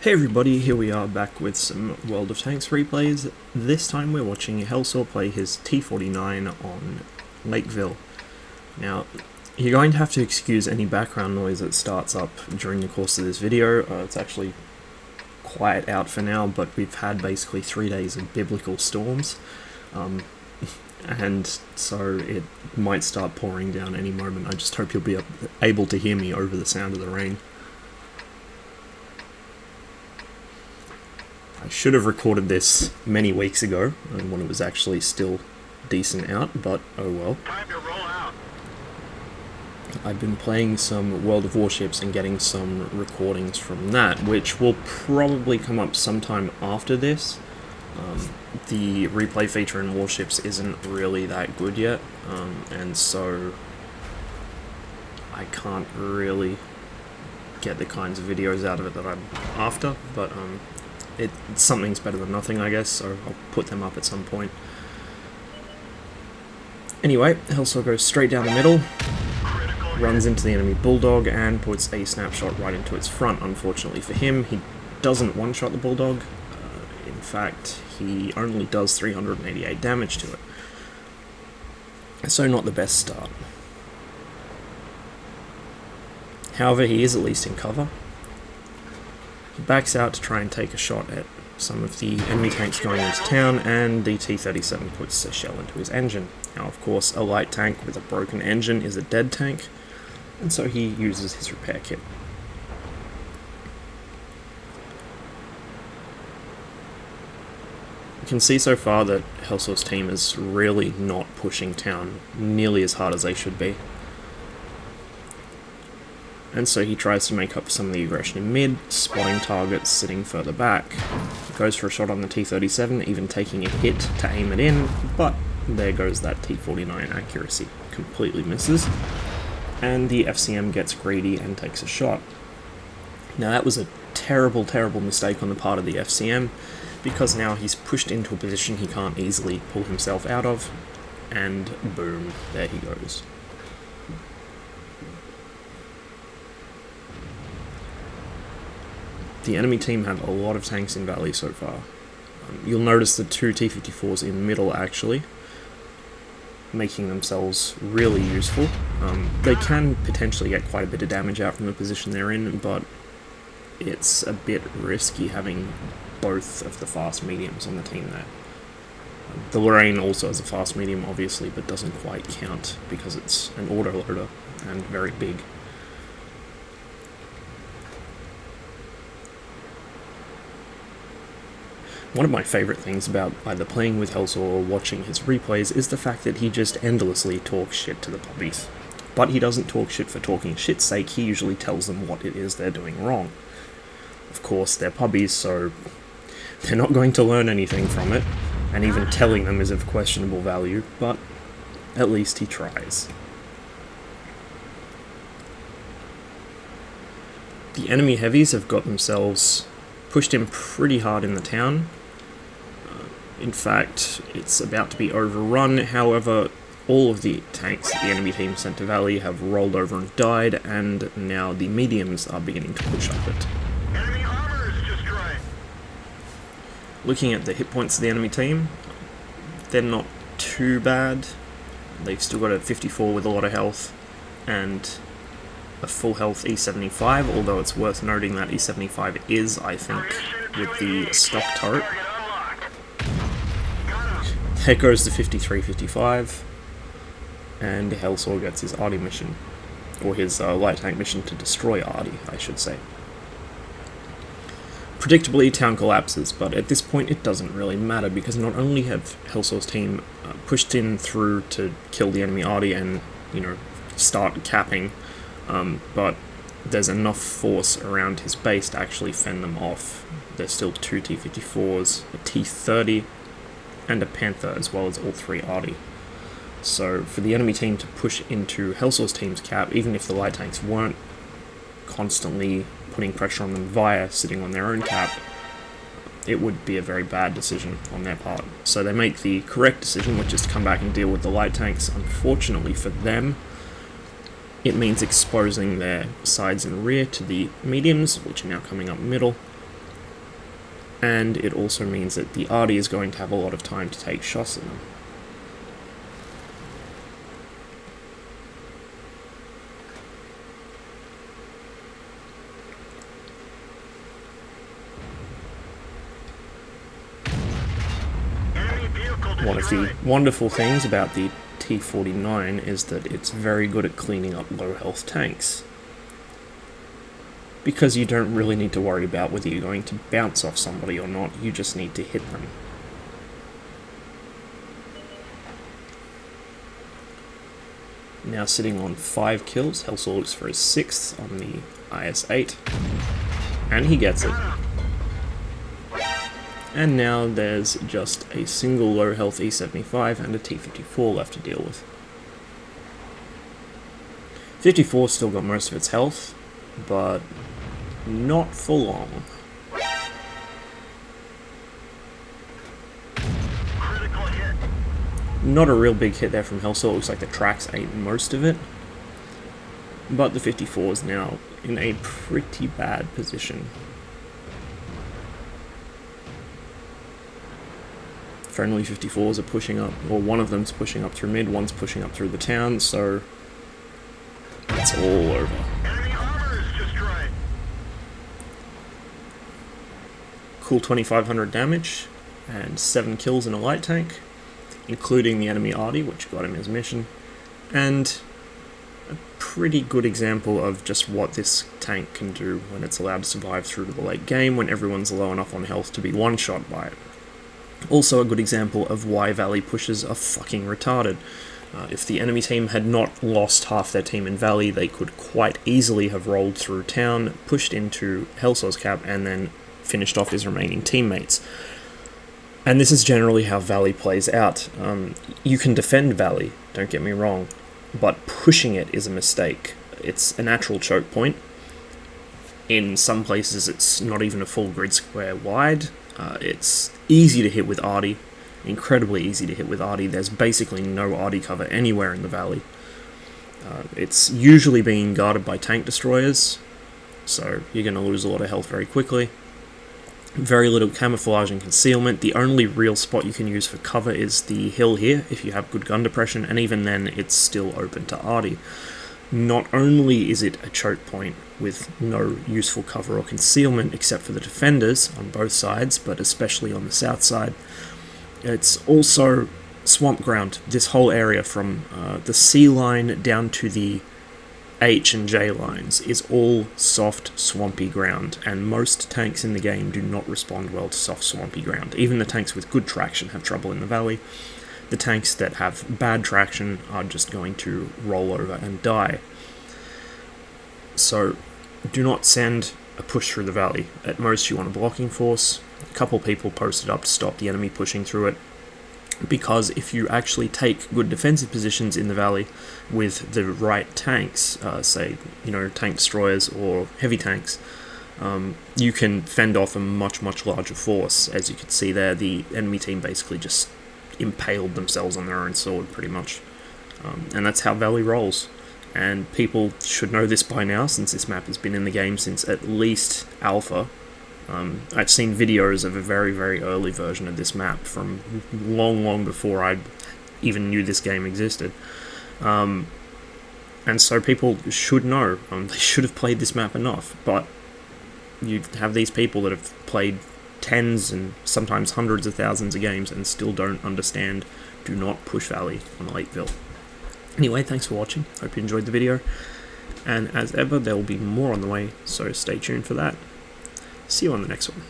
Hey everybody, here we are back with some World of Tanks replays. This time we're watching Hellsau play his T49 on Lakeville. Now, you're going to have to excuse any background noise that starts up during the course of this video. It's actually quiet out for now, but we've had basically 3 days of biblical storms. And so it might start pouring down any moment. I just hope you'll be able to hear me over the sound of the rain. I should have recorded this many weeks ago, when it was actually still decent out, but oh well. Time to roll out. I've been playing some World of Warships and getting some recordings from that, which will probably come up sometime after this. The replay feature in Warships isn't really that good yet, and so I can't really get the kinds of videos out of it that I'm after, but something's better than nothing, I guess, so I'll put them up at some point. Anyway, Hellsau goes straight down the middle, runs into the enemy Bulldog, and puts a snapshot right into its front. Unfortunately for him, he doesn't one-shot the Bulldog. In fact, he only does 388 damage to it. So not the best start. However, he is at least in cover. He backs out to try and take a shot at some of the enemy tanks going into town, and the T-37 puts a shell into his engine. Now, of course, a light tank with a broken engine is a dead tank, and so he uses his repair kit. You can see so far that Hellsau's team is really not pushing town nearly as hard as they should be. And so he tries to make up for some of the aggression in mid, spotting targets sitting further back. Goes for a shot on the T-37, even taking a hit to aim it in, but there goes that T-49 accuracy. Completely misses. And the FCM gets greedy and takes a shot. Now that was a terrible, terrible mistake on the part of the FCM, because now he's pushed into a position he can't easily pull himself out of, and boom, there he goes. The enemy team have a lot of tanks in Valley so far. You'll notice the two T-54s in middle actually, making themselves really useful. They can potentially get quite a bit of damage out from the position they're in, but it's a bit risky having both of the fast mediums on the team there. The Lorraine also has a fast medium obviously, but doesn't quite count because it's an autoloader and very big. One of my favourite things about either playing with Hellsau or watching his replays is the fact that he just endlessly talks shit to the puppies. But he doesn't talk shit for talking shit's sake, he usually tells them what it is they're doing wrong. Of course, they're puppies, so they're not going to learn anything from it, and even telling them is of questionable value, but at least he tries. The enemy heavies have got themselves pushed in pretty hard in the town. In fact, it's about to be overrun. However, all of the tanks that the enemy team sent to Valley have rolled over and died, and now the mediums are beginning to push up it. Enemy armor is destroyed. Looking at the hit points of the enemy team, they're not too bad. They've still got a 54 with a lot of health, and a full health E75, although it's worth noting that E75 is, I think, with the stock turret. There goes the 53-55, and Hellsau gets his Arty mission, or his light tank mission to destroy Arty, I should say. Predictably, town collapses, but at this point it doesn't really matter, because not only have Hellsau's team pushed in through to kill the enemy Arty and, start capping, but there's enough force around his base to actually fend them off. There's still two T-54s, a T-30, and a Panther, as well as all three Arty. So for the enemy team to push into Hellsau's team's cap, even if the light tanks weren't constantly putting pressure on them via sitting on their own cap, it would be a very bad decision on their part. So they make the correct decision, which is to come back and deal with the light tanks. Unfortunately for them, it means exposing their sides and rear to the mediums, which are now coming up middle, and it also means that the arty is going to have a lot of time to take shots at them. One of the wonderful things about the T-49 is that it's very good at cleaning up low health tanks, because you don't really need to worry about whether you're going to bounce off somebody or not, you just need to hit them. Now sitting on 5 kills, Hellsau looks for his 6th on the IS-8, and he gets it. And now there's just a single low health E75 and a T-54 left to deal with. 54's still got most of its health, but not for long. Not a real big hit there from Hellsau. It looks like the tracks ate most of it, but the 54 is now in a pretty bad position. Friendly 54s are pushing up, or one of them's pushing up through mid, one's pushing up through the town, so it's all over. Enemy armor is destroyed. Cool 2500 damage, and 7 kills in a light tank, including the enemy arty, which got him his mission, and a pretty good example of just what this tank can do when it's allowed to survive through to the late game, when everyone's low enough on health to be one-shot by it. Also a good example of why Valley pushes are fucking retarded. If the enemy team had not lost half their team in Valley, they could quite easily have rolled through town, pushed into Hellsau's cap, and then finished off his remaining teammates. And this is generally how Valley plays out. You can defend Valley, don't get me wrong, but pushing it is a mistake. It's a natural choke point. In some places it's not even a full grid square wide. It's easy to hit with arty, incredibly easy to hit with arty. There's basically no arty cover anywhere in the Valley. It's usually being guarded by tank destroyers, so you're going to lose a lot of health very quickly. Very little camouflage and concealment. The only real spot you can use for cover is the hill here, if you have good gun depression, and even then it's still open to arty. Not only is it a choke point with no useful cover or concealment except for the defenders on both sides, but especially on the south side, it's also swamp ground. This whole area from the C line down to the H and J lines is all soft, swampy ground, and most tanks in the game do not respond well to soft, swampy ground. Even the tanks with good traction have trouble in the Valley. The tanks that have bad traction are just going to roll over and die. So do not send a push through the Valley. At most you want a blocking force. A couple people posted up to stop the enemy pushing through it, because if you actually take good defensive positions in the Valley with the right tanks, say, tank destroyers or heavy tanks, you can fend off a much, much larger force. As you can see there, the enemy team basically just impaled themselves on their own sword, pretty much. And that's how Valley rolls. And people should know this by now, since this map has been in the game since at least Alpha. I've seen videos of a very, very early version of this map from long, long before I even knew this game existed. And so people should know. They should have played this map enough, but you have these people that have played tens and sometimes hundreds of thousands of games and still don't understand. Do not push Valley on Lakeville. Anyway, thanks for watching. Hope you enjoyed the video. And as ever, there will be more on the way, so stay tuned for that. See you on the next one.